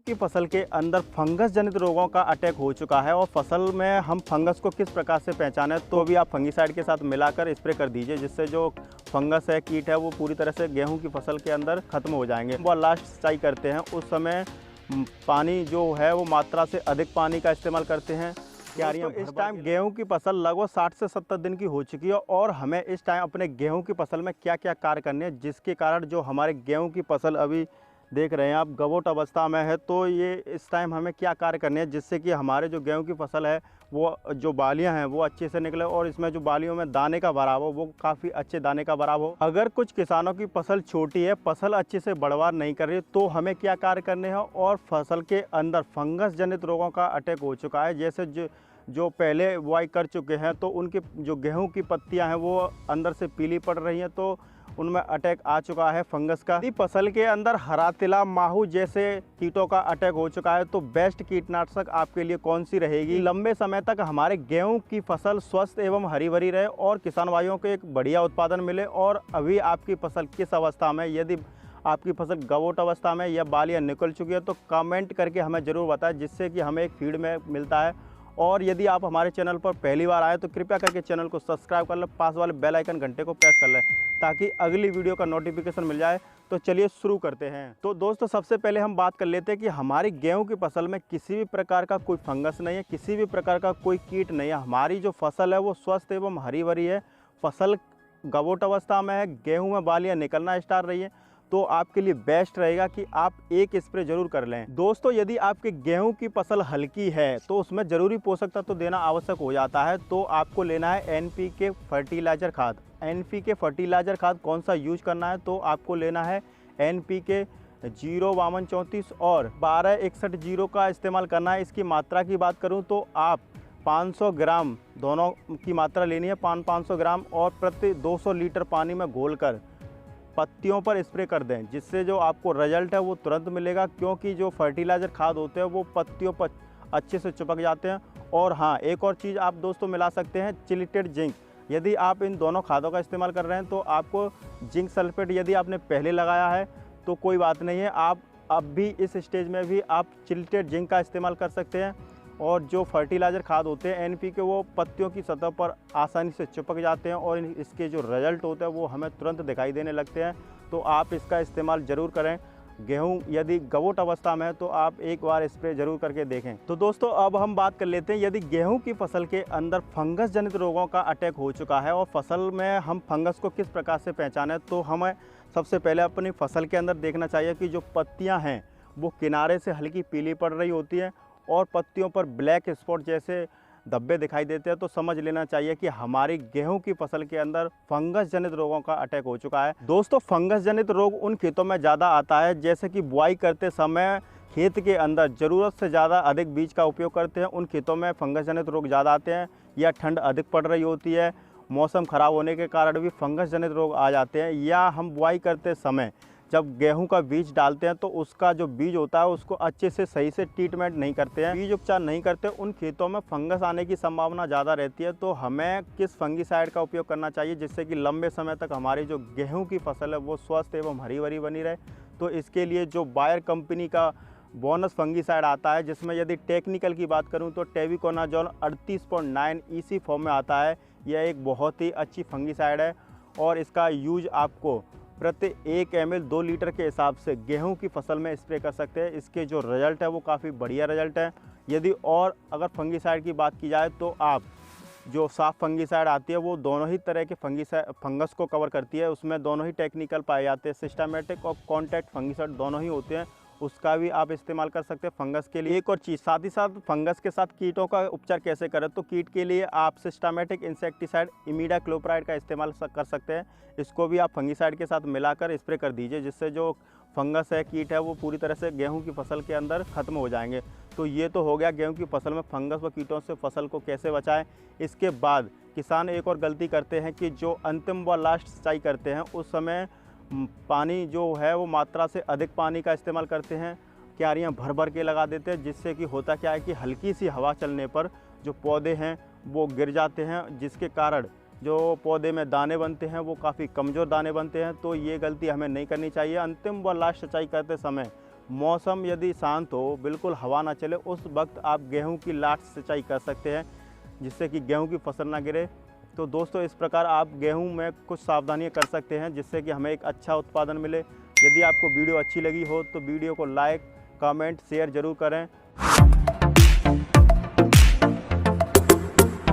की फसल के अंदर फंगस जनित रोगों का अटैक हो चुका है और फसल में हम फंगस को किस प्रकार से पहचानें, तो भी आप फंगीसाइड के साथ मिलाकर स्प्रे कर दीजिए, जिससे जो फंगस है, कीट है, वो पूरी तरह से गेहूं की फसल के अंदर खत्म हो जाएंगे। वो लास्ट सिंचाई करते हैं उस समय पानी जो है वो मात्रा से अधिक पानी का इस्तेमाल करते हैं। क्यारियाँ इस टाइम गेहूं की फसल लगभग 60 से 70 दिन की हो चुकी है और हमें इस टाइम अपने गेहूं की फसल में क्या क्या कार्य करने हैं, जिसके कारण जो हमारे गेहूं की फसल अभी देख रहे हैं आप गवोट अवस्था में है, तो ये इस टाइम हमें क्या कार्य करने हैं जिससे कि हमारे जो गेहूं की फसल है वो जो बालियां हैं वो अच्छे से निकले और इसमें जो बालियों में दाने का भराव हो वो काफ़ी अच्छे दाने का भराव हो। अगर कुछ किसानों की फसल छोटी है, फसल अच्छे से बढ़वार नहीं कर रही, तो हमें क्या कार्य करने हैं और फसल के अंदर फंगस जनित रोगों का अटैक हो चुका है, जैसे जो पहले बुआई कर चुके हैं तो उनके जो गेहूं की पत्तियां हैं वो अंदर से पीली पड़ रही हैं, तो उनमें अटैक आ चुका है फंगस का। यदि फसल के अंदर हरा तिला, माहू जैसे कीटों का अटैक हो चुका है, तो बेस्ट कीटनाशक आपके लिए कौन सी रहेगी? लंबे समय तक हमारे गेहूं की फसल स्वस्थ एवं हरी भरी रहे और किसान भाइयों को एक बढ़िया उत्पादन मिले। और अभी आपकी फसल किस अवस्था में, यदि आपकी फसल गवोट अवस्था में या बालियाँ निकल चुकी है, तो कमेंट करके हमें ज़रूर बताएं, जिससे कि हमें एक फीड में मिलता है। और यदि आप हमारे चैनल पर पहली बार आए तो कृपया करके चैनल को सब्सक्राइब कर लें, पास वाले बेल आइकन घंटे को प्रेस कर लें ताकि अगली वीडियो का नोटिफिकेशन मिल जाए। तो चलिए शुरू करते हैं। तो दोस्तों, सबसे पहले हम बात कर लेते हैं कि हमारी गेहूं की फसल में किसी भी प्रकार का कोई फंगस नहीं है, किसी भी प्रकार का कोई कीट नहीं है। हमारी जो फसल है वो स्वस्थ एवं हरी भरी है, फसल गवोट अवस्था में है, गेहूँ में बालियाँ निकलना स्टार्ट रही है, तो आपके लिए बेस्ट रहेगा कि आप एक स्प्रे जरूर कर लें। दोस्तों, यदि आपके गेहूं की फसल हल्की है तो उसमें जरूरी पोषक तत्व तो देना आवश्यक हो जाता है, तो आपको लेना है NPK फर्टिलाइजर खाद। NPK फर्टिलाइजर खाद कौन सा यूज करना है, तो आपको लेना है NPK 05234 और 1261 का इस्तेमाल करना है। इसकी मात्रा की बात करूँ तो आप 500 ग्राम दोनों की मात्रा लेनी है, 500 ग्राम, और प्रति 200 लीटर पानी में घोलकर पत्तियों पर स्प्रे कर दें, जिससे जो आपको रिजल्ट है वो तुरंत मिलेगा, क्योंकि जो फर्टिलाइज़र खाद होते हैं वो पत्तियों पर अच्छे से चिपक जाते हैं। और हाँ, एक और चीज़ आप दोस्तों मिला सकते हैं, चिलिटेड जिंक। यदि आप इन दोनों खादों का इस्तेमाल कर रहे हैं तो आपको जिंक सल्फेट यदि आपने पहले लगाया है तो कोई बात नहीं है, आप अब भी इस स्टेज में भी आप चिलिटेड जिंक का इस्तेमाल कर सकते हैं। और जो फर्टिलाइज़र खाद होते हैं NPK, वो पत्तियों की सतह पर आसानी से चिपक जाते हैं और इसके जो रिजल्ट होते हैं वो हमें तुरंत दिखाई देने लगते हैं, तो आप इसका इस्तेमाल ज़रूर करें। गेहूं यदि गवोट अवस्था में है तो आप एक बार स्प्रे जरूर करके देखें। तो दोस्तों, अब हम बात कर लेते हैं, यदि गेहूं की फसल के अंदर फंगस जनित रोगों का अटैक हो चुका है और फसल में हम फंगस को किस प्रकार से पहचानें, तो हमें सबसे पहले अपनी फसल के अंदर देखना चाहिए कि जो पत्तियाँ हैं वो किनारे से हल्की पीली पड़ रही होती हैं और पत्तियों पर ब्लैक स्पॉट जैसे धब्बे दिखाई देते हैं, तो समझ लेना चाहिए कि हमारी गेहूं की फसल के अंदर फंगस जनित रोगों का अटैक हो चुका है। दोस्तों, फंगस जनित रोग उन खेतों में ज़्यादा आता है जैसे कि बुआई करते समय खेत के अंदर ज़रूरत से ज़्यादा अधिक बीज का उपयोग करते हैं, उन खेतों में फंगस जनित रोग ज़्यादा आते हैं, या ठंड अधिक पड़ रही होती है, मौसम ख़राब होने के कारण भी फंगस जनित रोग आ जाते हैं, या हम बुआई करते समय जब गेहूं का बीज डालते हैं तो उसका जो बीज होता है उसको अच्छे से सही से ट्रीटमेंट नहीं करते हैं, बीज उपचार नहीं करते, उन खेतों में फंगस आने की संभावना ज़्यादा रहती है। तो हमें किस फंगीसाइड का उपयोग करना चाहिए जिससे कि लंबे समय तक हमारी जो गेहूं की फसल है वो स्वस्थ एवं हरी भरी बनी रहे, तो इसके लिए जो बायर कंपनी का बोनस फंगीसाइड आता है, जिसमें यदि टेक्निकल की बात करूं तो टेबिकोनाजोल 38.9 EC फॉर्म में आता है। यह एक बहुत ही अच्छी फंगीसाइड है और इसका यूज आपको प्रति 1 ml 2 लीटर के हिसाब से गेहूं की फसल में स्प्रे कर सकते हैं। इसके जो रिजल्ट है वो काफ़ी बढ़िया रिजल्ट है। यदि और अगर फंगीसाइड की बात की जाए तो आप जो साफ फंगीसाइड आती है वो दोनों ही तरह के फंगस को कवर करती है, उसमें दोनों ही टेक्निकल पाए जाते हैं, सिस्टमेटिक और कॉन्टैक्ट फंगीसाइड दोनों ही होते हैं, उसका भी आप इस्तेमाल कर सकते हैं फंगस के लिए। एक और चीज़, साथ ही साथ फंगस के साथ कीटों का उपचार कैसे करें, तो कीट के लिए आप सिस्टमेटिक इंसेक्टिसाइड इमिडाक्लोप्राइड का इस्तेमाल कर सकते हैं। इसको भी आप फंगीसाइड के साथ मिलाकर स्प्रे कर दीजिए, जिससे जो फंगस है, कीट है, वो पूरी तरह से गेहूं की फसल के अंदर ख़त्म हो जाएंगे। तो ये तो हो गया गेहूं की फसल में फंगस व कीटों से फसल को कैसे बचाएं। इसके बाद किसान एक और गलती करते हैं कि जो अंतिम व लास्ट सिंचाई करते हैं उस समय पानी जो है वो मात्रा से अधिक पानी का इस्तेमाल करते हैं, क्यारियाँ भर भर के लगा देते हैं, जिससे कि होता क्या है कि हल्की सी हवा चलने पर जो पौधे हैं वो गिर जाते हैं, जिसके कारण जो पौधे में दाने बनते हैं वो काफ़ी कमज़ोर दाने बनते हैं। तो ये गलती हमें नहीं करनी चाहिए। अंतिम व लास्ट सिंचाई करते समय मौसम यदि शांत हो, बिल्कुल हवा ना चले, उस वक्त आप गेहूं की लाट सिंचाई कर सकते हैं, जिससे कि गेहूं की फसल ना गिरे। तो दोस्तों इस प्रकार आप गेहूं में कुछ सावधानियां कर सकते हैं, जिससे कि हमें एक अच्छा उत्पादन मिले। यदि आपको वीडियो अच्छी लगी हो तो वीडियो को लाइक, कमेंट, शेयर ज़रूर करें।